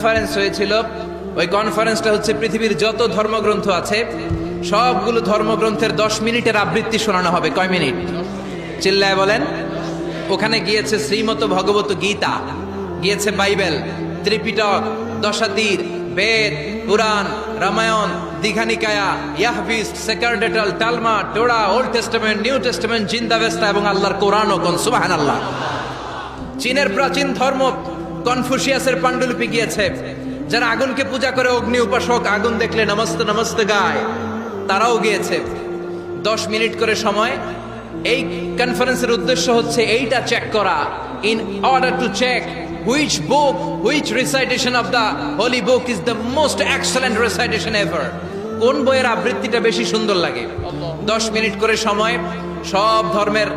Conference হয়েছিল। ওই কনফারেন্সটা হচ্ছে পৃথিবীর যত ধর্মগ্রন্থ আছে সবগুলো ধর্মগ্রন্থের 10 মিনিটের আবৃত্তি শোনানো হবে। কয় মিনিট? চিল্লায় বলেন। ওখানে গিয়েছে শ্রীমত ভগবত গীতা, গিয়েছে Bible, Tripitaka, Dasatir, Veda, Purana, Ramayana, Digha Nikaya, Yahwist, sacerdotal, Talmud, Torah, Old Testament, New Testament, Zend Avesta এবং আল্লাহর কোরআনও। কোন সুবহানাল্লাহ। চীনের প্রাচীন ধর্ম কনফুসিয়াসের পাণ্ডুলিপি গিয়েছে। যারা আগুনকে পূজা করে, অগ্নি উপাসক, আগুন দেখলে নমস্তে নমস্তে গায়, তারাও গিয়েছে। 10 মিনিট করে সময়। এই কনফারেন্সের উদ্দেশ্য হচ্ছে এইটা চেক করা, in order to check which book, which recitation of the holy book is the most excellent recitation ever. কোন বইয়ের আবৃত্তিটা বেশি সুন্দর লাগে। 10 মিনিট করে সময়। সব ধর্মের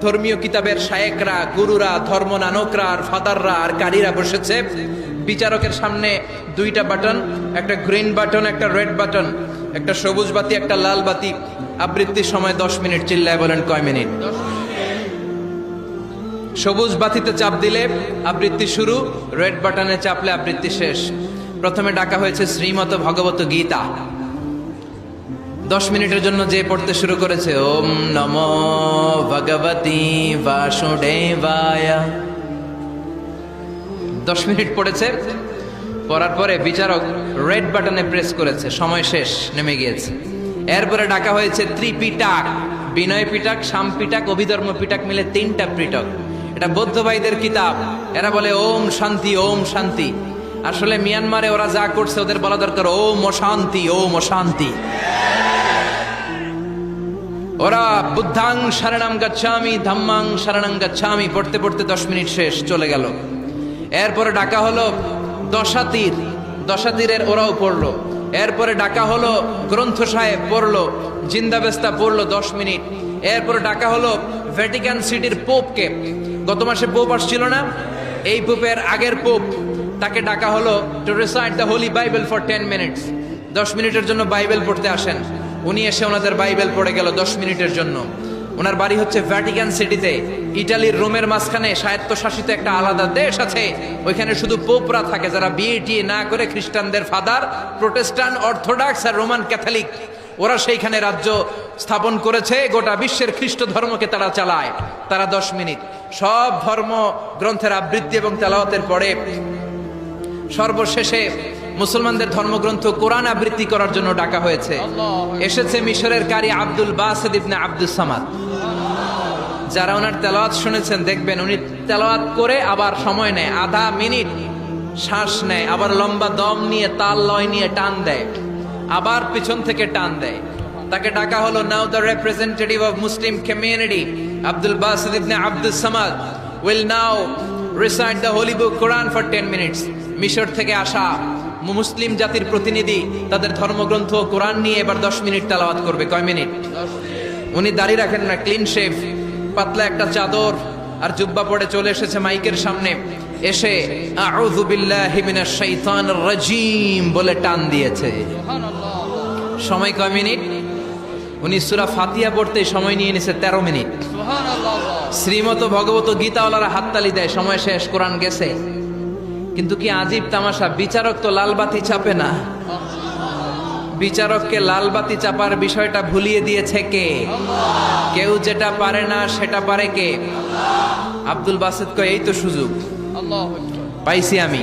ধর্মীয় কিতাবের শায়েকরা, গুরুরা, ধর্ম নানকরা আর ফাদাররা আর কারীরা বসেছে। বিচারকের সামনে 2টা বাটন, একটা গ্রিন বাটন, একটা রেড বাটন, একটা সবুজ বাতি, একটা লাল বাতি। আবৃত্তির সময় 10 মিনিট। চিল্লায় বলেন কয় মিনিট? সবুজ বাতিতে চাপ দিলে আবৃত্তি শুরু, রেড বাটনে চাপলে আবৃত্তি শেষ। প্রথমে ডাকা হয়েছে শ্রীমত ভগবত গীতা। 10 মিনিটের জন্য যে পড়তে শুরু করেছে, ওম নমো ভগবতী বাসুদেবায়। 10 মিনিট পড়েছে। পড়ার পরে বিচারক রেড বাটনে প্রেস করেছে, সময় শেষ, নেমে গিয়েছে। এরপরে ডাকা হয়েছে ত্রিপিটক, বিনয় পিটক, শাম পিটক, অভিধর্ম পিটক মিলে 3টা পিটক। এটা বৌদ্ধ ভাইদের কিতাব। এরা বলে ওম শান্তি, ওম শান্তি। আসলে মিয়ানমারে ওরা যা করছে ওদের বলা দরকার ওম অশান্তি, ওম অশান্তি। ওরা বুদ্ধাং শরণং গচ্ছামি, ধাম্মাং শরণং গচ্ছামি পড়তে পড়তে 10 মিনিট শেষ, চলে গেল। এরপরে ডাকা হলো দশাতীর, দশাতীরের ওরাও পড়লো। এরপরে ডাকা হলো গ্রন্থ সাহেব, পড়লো। জিন্দাবেস্তা পড়লো 10 মিনিট। এরপরে ডাকা হলো ভ্যাটিকান সিটির পোপকে। গত মাসে পোপ আসছিল না? এই পোপের আগের পোপ, তাকে ডাকা হলো to recite the Holi Bible for 10 minutes. 10 মিনিটের জন্য বাইবেল পড়তে আসেন। উনি এসে ওনাদের বাইবেল পড়ে গেল 10 মিনিটের জন্য। ওনার বাড়ি হচ্ছে ভ্যাটিকান সিটিতে, ইটালির রোমের মাঝখানে স্বায়ত্তশাসিত একটা আলাদা দেশ আছে। ওইখানে শুধু পোপরা থাকে, যারা বিয়ে না করে খ্রিস্টানদের ফাদার, প্রোটেস্টান্ট, অর্থোডক্স আর রোমান ক্যাথলিক, ওরা সেইখানে রাজ্য স্থাপন করেছে। গোটা বিশ্বের খ্রিস্ট ধর্মকে তারা চালায়। তারা 10 মিনিট সব ধর্ম গ্রন্থের আবৃত্তি এবং তেলাওয়াতের পরে সর্বশেষে মুসলমানদের ধর্মগ্রন্থ কোরআন আবৃত্তি করার জন্য ডাকা হয়েছে। এসেছে মিশরের কারি Abdul Basit ibn Abdus Samad. যারা ওনার তেলাওয়াত শুনেছেন দেখবেন উনি তেলাওয়াত করে আবার সময় নেয়, আধা মিনিট শ্বাস নেয়, আবার লম্বা দম নিয়ে তাল লয় নিয়ে টান দেয়, আবার পিছন থেকে টান দেয়। তাকে ডাকা হলো now the representative of Muslim community Abdul Basit ibn Abdus Samad will now recite the holy book Quran for 10 minutes. মিশর থেকে আসা মুসলিম জাতির প্রতিনিধি তাদের ধর্মগ্রন্থ কোরআন নিয়ে এবার 10 মিনিট তেলাওয়াত করবে। কয় মিনিট? উনি দাড়ি রাখেন না, ক্লিন শেভ, পাতলা একটা চাদর আর জুব্বা পরে চলে এসেছে মাইকের সামনে। এসে আউযু বিল্লাহি মিনাশ শাইতানির রাজিম বলে টান দিয়েছে। সময় কয় মিনিট? উনি সূরা ফাতিহা পড়তে সময় নিয়ে নিছে 13 মিনিট। শ্রীমত ভগবত গীতাওয়ালারা হাততালি দেয়, সময় শেষ, কোরআন গেছে। কিন্তু কি আজীব তামাশা, বিচারক তো লাল বাতি চাপে না। বিচারককে লাল বাতি চাপার বিষয়টা ভুলিয়ে দিয়েছে কে? কেউ যেটা পারে না সেটা পারে কে? আব্দুল বাসিত কয় এই তো সুযোগ পাইছি আমি।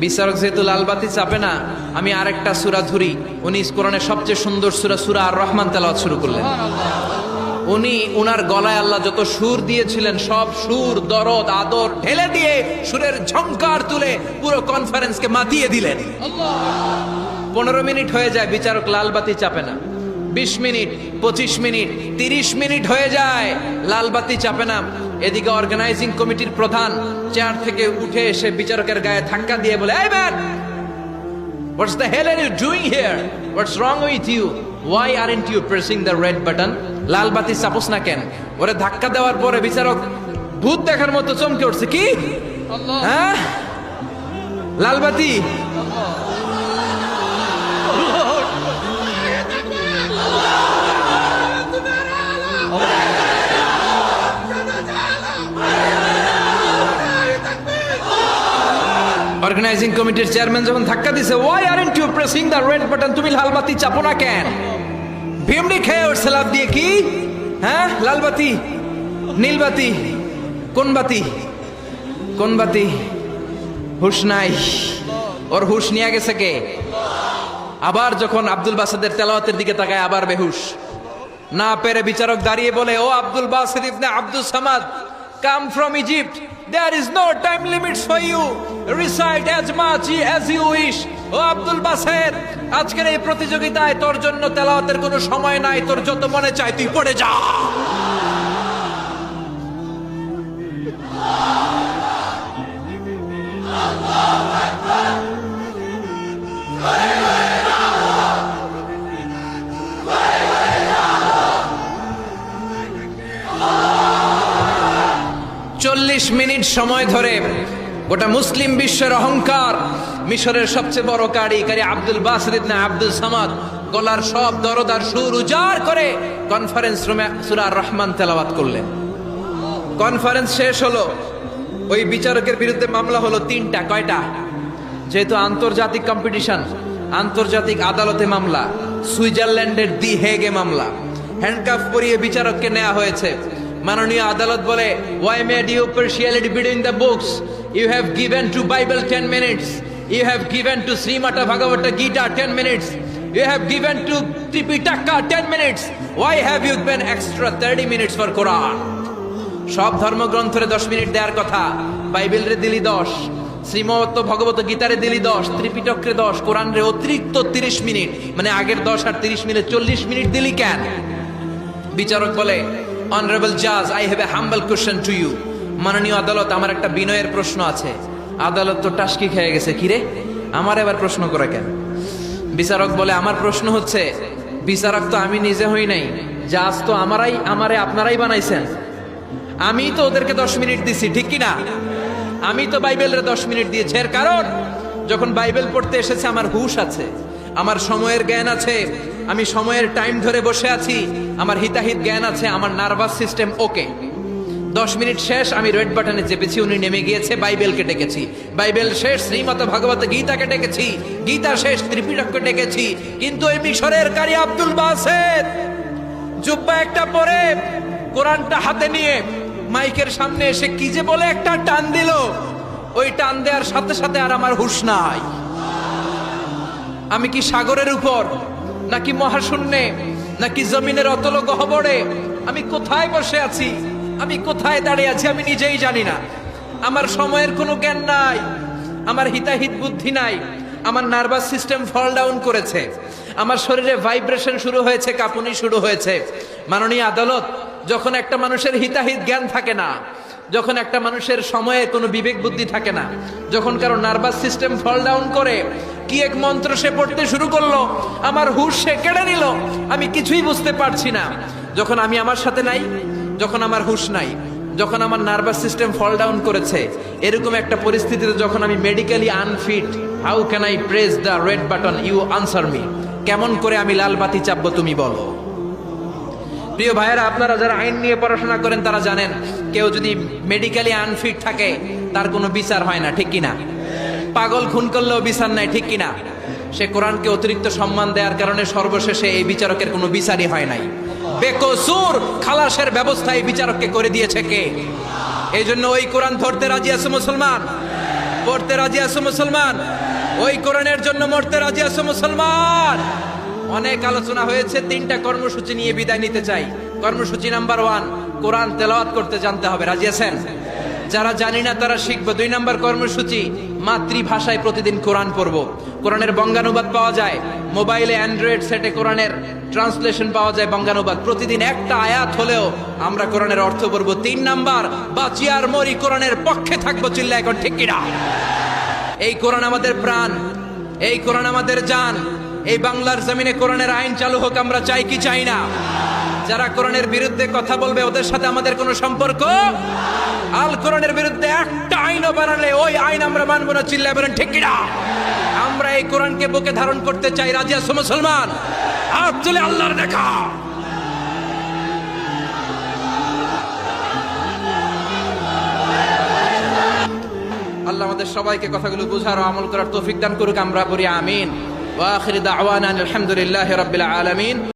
বিচারক যেহেতু লাল বাতি চাপে না, আমি আরেকটা সূরা ধরি। উনি কোরআনের সবচেয়ে সুন্দর সূরা আর রহমান তেলাওয়াত শুরু করলেন। উনি উনার গলায় আল্লাহ যত সুর দিয়েছিলেন সব সুর, দরদ, আদর ঢেলে দিয়ে সুরের ঝংকার তুলে পুরো কনফারেন্সকে মাতিয়ে দিলেন। 15 মিনিট হয়ে যায়, বিচারক লাল বাতি চাপে না। 20 মিনিট, 25 মিনিট, 30 মিনিট হয়ে যায়, লাল বাতি চাপে না। এদিকে অর্গানাইজিং কমিটির প্রধান চেয়ার থেকে উঠে এসে বিচারকের গায়ে ধাক্কা দিয়ে বলে, এই man, what's the hell are you doing here? What's wrong with you? Why aren't you pressing the red button? লাল বাতি চাপোস না কেন? ওরে ধাক্কা দেওয়ার পরে বিচারক ভূত দেখার মতো চমকে উঠছে। কি? হ্যাঁ, লাল বাতি। অর্গানাইজিং কমিটির চেয়ারম্যান যখন ধাক্কা দিছে, why aren't you pressing the red button, তুমি লাল বাতি চাপো না কেন? ভিমড়ি খেয়ে উঠছে লাভ দিয়ে, কি হ্যাঁ লাল বাতি নীল বাতি, কোন বাতি কোন বাতি? হুশ নাই, ওর হুশ নিয়ে গেছে কে? আবার যখন আব্দুল বাসেদের তেলাওয়াতের দিকে তাকায় আবার বেহুশ। না পেরে বিচারক দাঁড়িয়ে বলে, ও Abdul Basit ibn Abdul Samad, come from Egypt, there is no time limits for you, recite as much as you wish. O Abdul Based, আজকের এই প্রতিযোগিতায় তোর জন্য তেলাওয়াতের কোনো সময় নাই, তোর যত মনে চায় তুই পড়ে যা। চল্লিশ মিনিট সময় ধরে গোটা মুসলিম বিশ্বের অহংকার, মিশরের সবচেয়ে বড় কারি Abdul Basit ibn Abdul Samad গলার সব দরদার সুর উজাড় করে কনফারেন্স রুমে সূরা আর রহমান তেলাওয়াত করলেন। কনফারেন্স শেষ হলো, ওই বিচারকের বিরুদ্ধে মামলা হলো তিনটা। কয়টা? যেহেতু আন্তর্জাতিক কম্পিটিশন, আন্তর্জাতিক আদালতে মামলা, সুইজারল্যান্ডের দি হেগে মামলা। হ্যান্ডকাফ পরিয়ে বিচারককে নেওয়া হয়েছে। মাননীয় আদালত বলে, why made you partiality between the books? You have given to Bible 10 minutes. You have given to Srimata Bhagavata Gita 10 minutes. You have given to Tripitaka 10 minutes. Why have you given extra 30 minutes for Quran? সব ধর্মগ্রন্থরে 10 minute দেওয়ার কথা, বাইবেলরে দিলি 10, শ্রীমত ভগবত গীতারে দিলি 10, ত্রিপিটকরে 10, কোরআনরে অতিরিক্ত 30 minute, মানে আগের 10 আর 30 minute 40 minute দিলি কেন? বিচারক বলে, অনারেবল জাজ, I have a humble question to you. মাননীয় আদালত, আমার একটা বিনয়ের প্রশ্ন আছে। আদালত তো টাসকি খেয়ে গেছে, কিরে আমার এবার প্রশ্ন করে কেন? বিচারক বলে, আমার প্রশ্ন হচ্ছে, বিচারক তো আমি নিজে হই নাই, জাজ তো আমারে আপনারাই বানাইছেন। আমি তো ওদেরকে 10 মিনিট দিছি, ঠিক কিনা? আমি তো বাইবেলের 10 মিনিট দিয়েছি। এর কারণ, যখন বাইবেল পড়তে এসেছে আমার হুশ আছে, আমার সময়ের জ্ঞান আছে, আমি সময়ের টাইম ধরে বসে আছি, আমার হিতাহিত জ্ঞান আছে, আমার নার্ভাস সিস্টেম ওকে। 10 মিনিট শেষ, আমি রেড বাটনে চেপেছি, উনি নেমে গিয়েছে, বাইবেলকে ডেকেছি, বাইবেল শেষ, শ্রীমত ভগবত গীতাকে ডেকেছি, গীতা শেষ, ত্রিপিটককে ডেকেছি। কিন্তু এই মিশরের কারি আব্দুল বাসেদ জুব্বা একটা পরে কোরআনটা হাতে নিয়ে মাইকের সামনে এসে কি যে বলে একটা টান দিল, ওই টান দেওয়ার সাথে সাথে আর আমার হুঁশ নাই। আমি কি সাগরের উপর, নাকি মহাশূন্যে, নাকি জমিনের অতল গহ্বরে? আমি কোথায় বসে আছি, আমি কোথায় দাঁড়িয়ে আছি, আমি নিজেই জানি না। আমার সময়ের কোনো জ্ঞান নাই, আমার হিতাহিত বুদ্ধি নাই, আমার নার্ভাস সিস্টেম ফল ডাউন করেছে, আমার শরীরে ভাইব্রেশন শুরু হয়েছে, কাঁপুনি শুরু হয়েছে। মাননীয় আদালত, যখন একটা মানুষের হিতাহিত জ্ঞান থাকে না, যখন একটা মানুষের সময়ে কোনো বিবেক বুদ্ধি থাকে না, যখন কারো নার্ভাস সিস্টেম ফল ডাউন করে, কি এক মন্ত্র সে পড়তে শুরু করলো, আমার হুঁশ সে কেড়ে নিল, আমি কিছুই বুঝতে পারছি না। যখন আমি আমার সাথে নাই, যখন আমার হুঁশ নাই, যখন আমার নার্ভাস সিস্টেম ফল ডাউন করেছে, এরকম একটা পরিস্থিতিতে যখন আমি medically unfit, how can I press the red button? You answer me. কেমন করে আমি লাল বাতি চাপবো তুমি বলো? প্রিয় ভাইয়েরা, আপনারা যারা আইন নিয়ে পড়াশোনা করেন তারা জানেন, কেউ যদি মেডিকেলি আনফিট থাকে তার কোনো বিচার হয় না, ঠিক কিনা? পাগল খুন করলেও বিচার নাই, ঠিক কিনা? সে কোরআনকে অতিরিক্ত সম্মান দেওয়ার কারণে সর্বশেষে এই বিচারকের কোনো বিচারই হয় নাই। বেকসুর খালাসের ব্যবস্থা এই বিচারককে করে দিয়েছে কে? এই জন্য ওই কোরআন ধরতে রাজি আছে মুসলমান, পড়তে রাজি আছে মুসলমান, ওই কোরআনের জন্য মরতে রাজি আছে মুসলমান। অনেক আলোচনা হয়েছে, 3টা কর্মসূচি নিয়ে বিদায় নিতে চাই। কর্মসূচি নাম্বার 1, কোরআন তেলাওয়াত করতে জানতে হবে। রাজি আছেন? যারা জানি না তারা শিখবো। 2 নম্বর কর্মসূচি, মাতৃভাষায় প্রতিদিন কোরআন পড়বো। কোরআনের বঙ্গানুবাদ পাওয়া যায় মোবাইলে, অ্যান্ড্রয়েড সেটে কোরআনের ট্রান্সলেশন পাওয়া যায়, বঙ্গানুবাদ। প্রতিদিন একটা আয়াত হলেও আমরা কোরআনের অর্থ পড়বো। 3 নাম্বার, বাঁচি আর মরি কোরআনের পক্ষে থাকবো। চিল্লা এখন ঠিক কিনা? এই কোরআন আমাদের প্রাণ, এই কোরআন আমাদের জান। এই বাংলার জমিনে কোরআনের আইন চালু হোক, আমরা চাই কি চাই না? যারা কোরআনের বিরুদ্ধে কথা বলবে ওদের সাথে আমাদের কোনো সম্পর্ক। আল কোরআনের বিরুদ্ধে একটা আইনও বানালে ওই আইন আমরা মানবো না। চিল্লায় বলেন ঠিক কিনা? আমরা এই কোরআনকে বুকে ধারণ করতে চাই। রাজি আছো মুসলমান? হাত তুলে আল্লাহর দেখা। আল্লাহ আমাদের সবাইকে কথাগুলো বুঝার ও আমল করার তৌফিক দান করুক, আমরা বলি আমিন। ওয়া আখিরু দাওয়ানা আলহামদুলিল্লাহি রাব্বিল আলামিন।